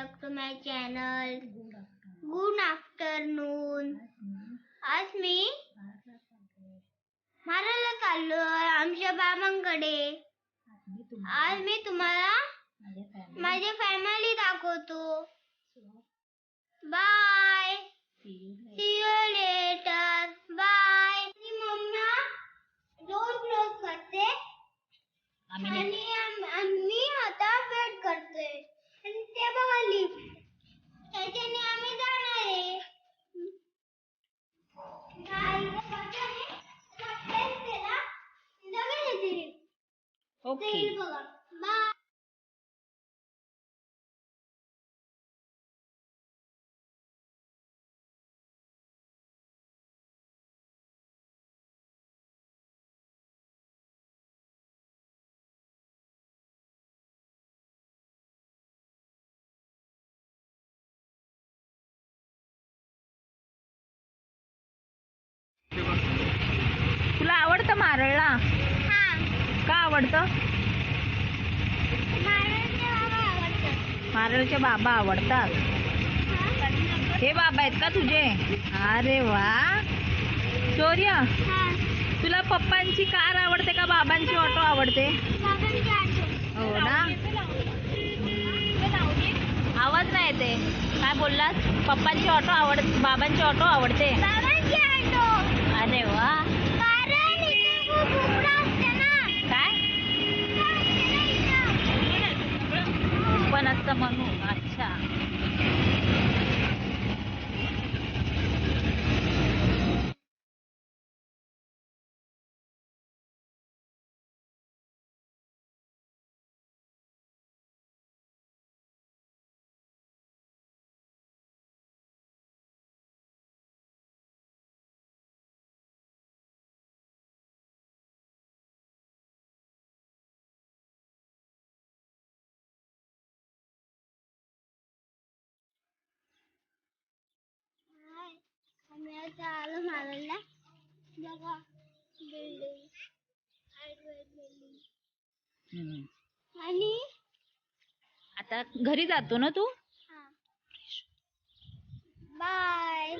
back to my channel. Good afternoon. आज मी मारायला चाललोय आमच्या बाबांकडे. आज मी तुम्हाला माझी फॅमिली दाखवतो. Bye. See you later. Bye. मी मम्मा रोज रोज करते आणि आम्ही आता वेट करते आणि ते बघा लिफ्ट त्याच्याने आम्ही जाणार आहे. ओके बघा बाय. तुला आवडतं मारळला? का आवडतं? मारळचे बाबा आवडतात. हे बाबा आहेत का तुझे? अरे वा. शौर्य, तुला पप्पांची कार आवडते का बाबांची ऑटो आवडते? हो ना. आवाज नाही येते. काय बोललास? पप्पांची ऑटो आवडते बाबांची ऑटो आवडते? अरे वा. पण असतं म्हणून. अच्छा. आम्ही आता आलो मारायला. बघा बिल्डिंग आणि आता घरी जातो ना तू? बाय.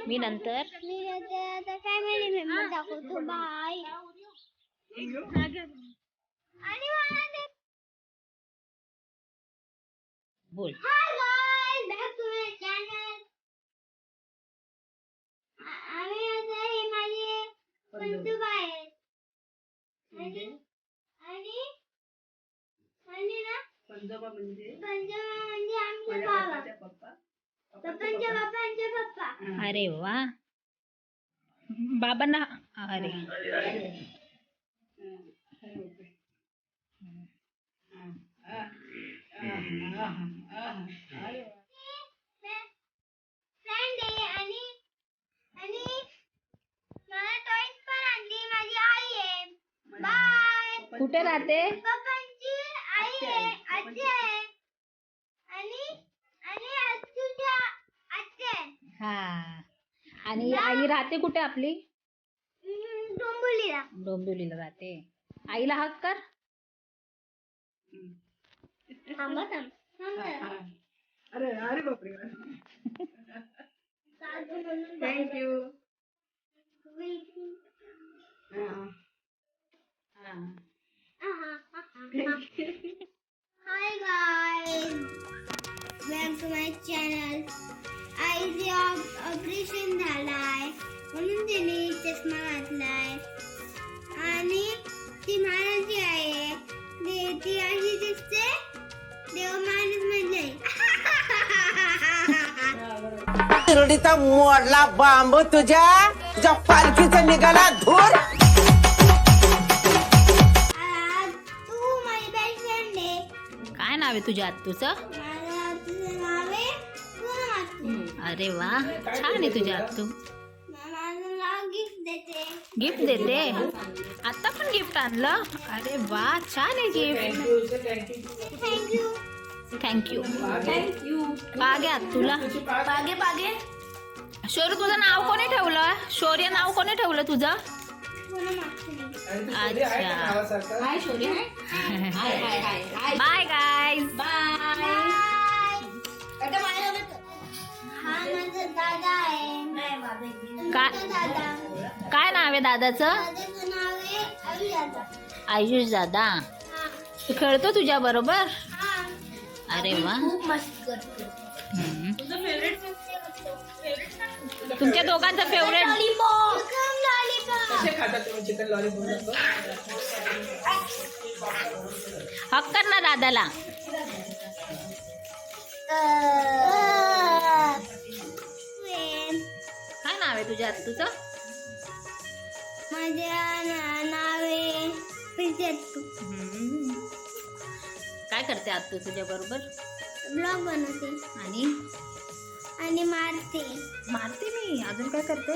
मी नंतर आता फॅमिली मेंबर दाखवतो. बाय. आणि मला ते बोल. Hi guys, back to my channel. आम्ही आता हे माझे पंजोबा आहेत आणि ना पंजोबा म्हणजे आमचे बाबा, पप्पांचे पप्पा. अरे वा. बाबांना अरे फ्रेंड आहे आणि मला टॉयज पण आणली. माझी आई आहे. बाय. कुठे राहते? पप्पांची आई आहे, आजी आहे आणि आजूच्या आजी आहे. हा. आणि आई राहते कुठे आपली? डोंबिवलीला. डोंबिवलीला राहते. आईला हक कर. अरे अरे बापरे. Thank you. Hi guys, welcome to my channel. आईचे ऑपरेशन झालाय म्हणून तिने चष्मा घातलाय आणि ती मानाची आहे. ती अशी दिसते देव माणूस म्हणले. शिर्डीचा मोडला बांब तुझ्या पालखीचा निघाला धूर. तू माझी बेस्ट फ्रेंड आहे. काय नाव आहे तुझ्या आत्तूचं? माझं आत्तूचं नाव आहे पूनम आत्तू. अरे वा. छान आहे तुझ्या आत्तू. माझं नाव गिफ्ट देते. गिफ्ट देते? आता पण गिफ्ट आणलं? अरे वा. छान आहे गिफ्ट. थँक्यू. थँक्यू. पागे आत्तूला. पागे. शौर्य, तुझं नाव कोणी ठेवलं? शौर्य नाव कोणी ठेवलं तुझं? पूनम आत्तू. अच्छा. Hi Shaurya. Bye guys. Bye. दादा. काय नाव आहे दादाचं? दादाचं नाव आहे आयुष दादा. आयुष दादा. हा. तू खेळतो तुझ्या बरोबर? हा. अरे वा. खूप मस्त करतो. हम्म. तुझं फेवरेट तुमच्या दोघांचं फेवरेट लॉलीपॉप. Chicken lollipop. कसे खाता तुम्ही चिकन लॉलीपॉप? हक कर ना दादाला. काय नाव आहे तुझ्या तुझं? माझ्या नाव आहे प्रियतू. काय करते आत्तू तुझ्या बरोबर? ब्लॉग बनवते आणि मारते. मारते मी. अजून काय करते?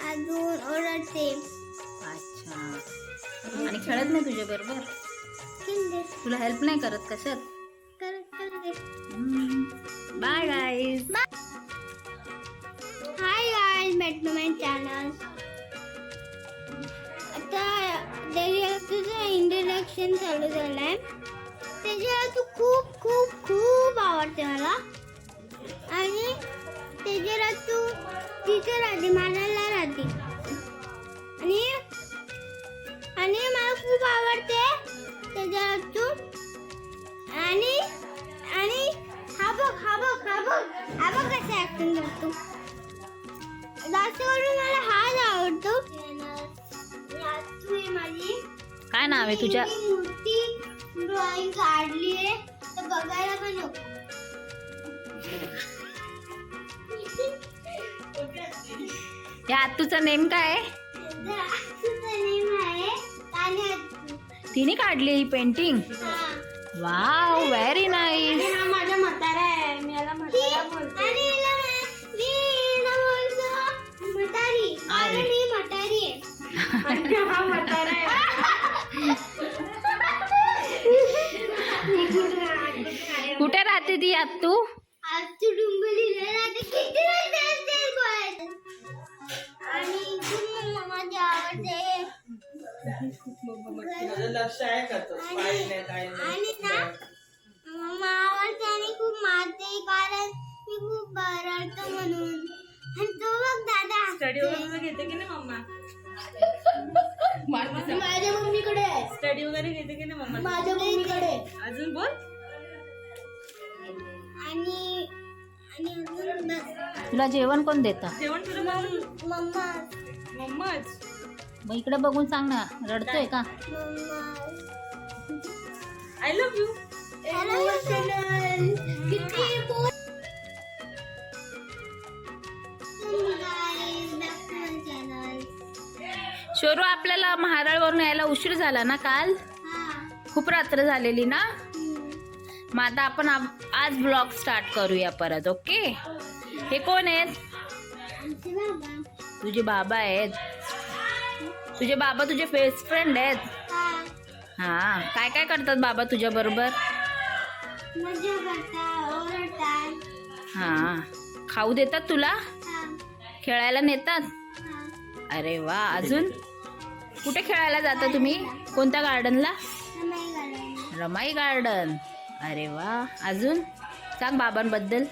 अजून ओरडते. अच्छा. आणि खेळत नाही तुझ्या बरोबर? हिंदी तुला हेल्प नाही करत कशात? करते. Bye guys. Hi guys, back to my channel. आता तुझं इंट्रोडक्शन चालू झालंय. त्याच्याला तू खूप खूप खूप आवडते मला. आणि त्याच्याला तू तिथे राहते, मानाला राहते. आणि मला खूप आवडते त्याच्याला तू. आणि आणि हा बघ कसं ऍक्टिंग करतो. जास्त करून मला हाच आवडतो. माझी काय नाव आहे तुझ्या? मी मूर्ती ड्रॉइंग काढली आहे, तर बघायला पण नको. या आत्तूचं नेम काय आहे? नेम आहे कान्हे आत्तू. तिने काढली ही पेंटिंग. हा. Wow, very nice. हा माझा म्हातारा आहे. मी याला म्हातारा बोलते. आणि मी याला बोलतो म्हातारी. कारण ही म्हातारी आहे. हा म्हातारा आहे. कुठे राहते ती आत्तू? आत्तू डुंबरीला राहते. किती राहते बोलायचं. आणि खूप माझी आवडते. माझं लक्ष आहे का तो? पाहिलं काय नाही. आणि ना मम्मा आवडते आणि खूप मारते कारण मी खूप बरडतो म्हणून. आणि तो बघ दादा स्टडी वगैरे घेते की नाही मम्मा? माझ्या मम्मीकडे आहे. स्टडी वगैरे घेते की नाही मम्मा? माझ्या मम्मीकडे. अजून बोल. आणि आणि अजून बस. तुला जेवण कोण देतं? जेवण तुला मम्मा मम्माच. मग इकडे बघून सांग ना, रडतोय का? I love you. Hello channel. किती बोल. शोरू, आपल्याला महाराळवरून यायला उशीर झाला ना काल? खूप रात्र झालेली ना? मग आता आपण आज ब्लॉग स्टार्ट करूया परत. ओके. हे कोण आहेत? तुझे बाबा आहेत. तुझे बाबा तुझे बेस्ट फ्रेंड आहेत. हा. काय काय करतात बाबा तुझ्या बरोबर? मजा करतात, ओरडतात. हा. खाऊ देतात तुला? खेळायला नेतात? अरे वा. अजून कुठे खेळायला जाता तुम्ही? कोणत्या गार्डनला? रमाई गार्डन. अरे वा. अजून सांग बाबांबद्दल.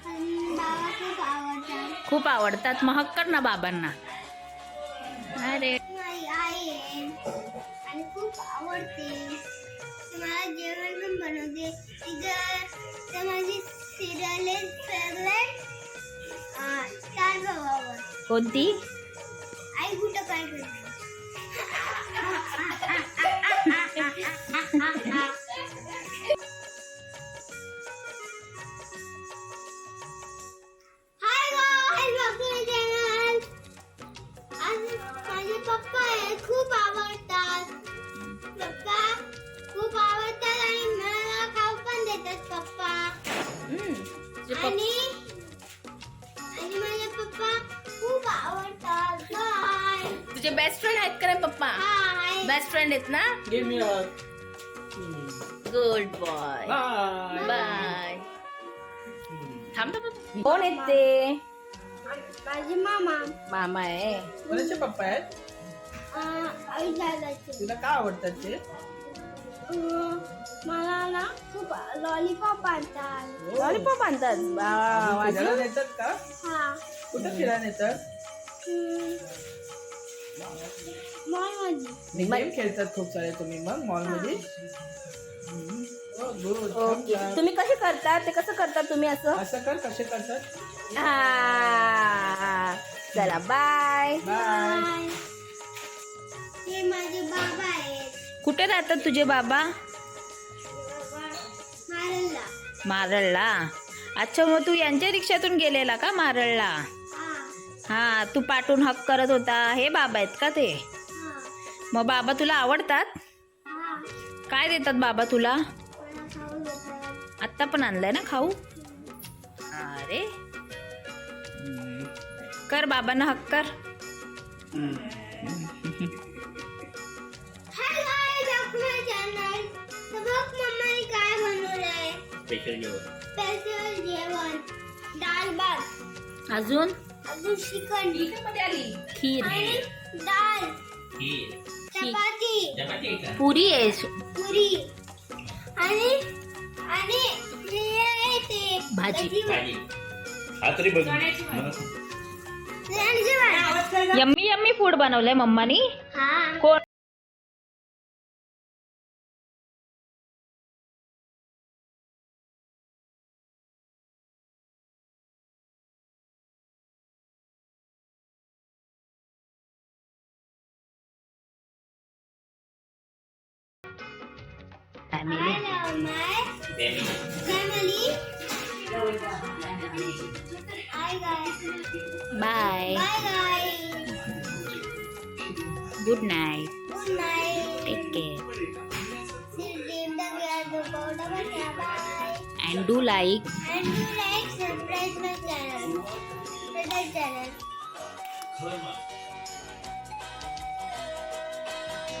बाबा खूप आवडतात. खूप आवडतात. मग हक्क कर ना बाबांना. अरे माझी आई आहे आणि खूप आवडते. ती मला जेवण पण बनवते. तिचं माझी सिरियल आहे फेवरेट स्टार बाबावर. कोणती? आई कुठं काय करते. हाय गाइस, आपलं चॅनल. आज माझे पप्पा आहे, खूप आवडतात. पप्पा खूप आवडतात आणि मला खाऊ पण देतात पप्पा. आणि माझे पप्पा खूप आवडतात. बाय. तुझे बेस्ट फ्रेंड आहेत का रे पप्पा? हाय. बेस्ट फ्रेंड आहेत ना? Give me a good boy. Bye. Bye. थांब. कोण आहेत ते? माझे मामा. मामा आहे. कोणाचे पप्पा आहेत? आई दादाचे. तुला का आवडतात ते? मला ना खूप लॉलीपॉप आणतात. लॉलीपॉप आणतात. फिरायला नेतात का? हा. कुठं फिरायला नेतात? मॉलमध्ये. गेम खेळतात खूप सारे तुम्ही मग मॉल मध्ये. गुड. ओके तुम्ही कसे करता ते कसं करता तुम्ही असं असं कर, कसे करतात? चला बाय बाय. बाय. हे माझे बाबा आहेत. कुठे राहतात तुझे बाबा मारला. मारळला अच्छा मग तू यांच्या रिक्षातून गेलेला का मारळला हा. हा तू पाठून हक करत होता हे बाबा आहेत का ते हा. मग बाबा तुला आवडतात हा. काय देतात बाबा तुला मला खाऊ देतात. आत्ता पण आणलंय ना खाऊ अरे कर बाबांना हक कर हाय गाइस, आपलं चॅनल. तर बघ मम्माने काय बनवलंय. स्पेशल जेवण. डाळ भात. अजून अजून श्रीखंड. खीर आणि डाळ. चपाती. पुरी आहे पुरी. आणि आणि हे ते भाजी. चण्याची भाजी. यम्मी यम्मी फूड बनवलंय मम्मानी हा. कोण family Hello, my family. Hi guys. Bye Bye guys. Good night Good night. Take care See you in the bye. And do like And do like, subscribe my channel.